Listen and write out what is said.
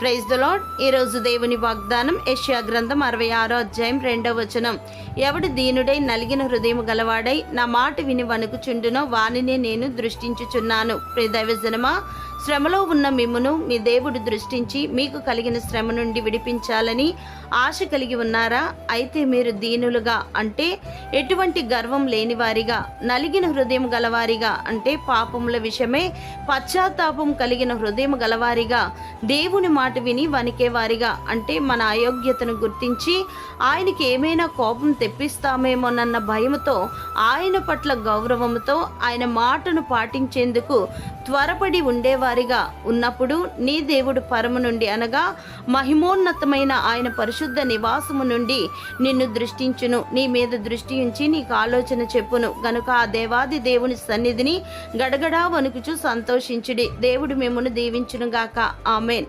Praise the lord. ఈరోజు దేవుని వాగ్దానం యెషయా గ్రంథం 66వ అధ్యాయం 2వ వచనం. ఎవడు దీనుడై నలిగిన హృదయం గలవాడై నా మాట విని వణుకుచుండునో వానినే నేను దృష్టించుచున్నాను. ప్రియ దైవజనమా, శ్రమలో ఉన్న మిమ్మును మీ దేవుడు దృష్టించి మీకు కలిగిన శ్రమ నుండి విడిపించాలని ఆశ కలిగి ఉన్నారా? అయితే మీరు దీనులుగా అంటే ఎటువంటి గర్వం లేనివారిగా, నలిగిన హృదయం గలవారిగా అంటే పాపముల విషయమే పశ్చాత్తాపం కలిగిన హృదయం గలవారిగా, దేవుని మాట విని వణికేవారిగా అంటే మన అయోగ్యతను గుర్తించి ఆయనకి ఏమైనా కోపం తెప్పిస్తామేమోనన్న భయముతో, ఆయన పట్ల గౌరవంతో ఆయన మాటను పాటించేందుకు త్వరపడి ఉండేవారిగా ఉన్నప్పుడు నీ దేవుడు పరము నుండి అనగా మహిమోన్నతమైన ఆయన పరిశుద్ధ నివాసము నుండి నిన్ను దృష్టించును, నీ మీద దృష్టి ఉంచి నీకు ఆలోచన చెప్పును గనుక ఆ దేవాది దేవుని సన్నిధిని గడగడా వణుకుచు సంతోషించుడి. దేవుడు మిమ్మును దీవించునుగాక. ఆమెన్.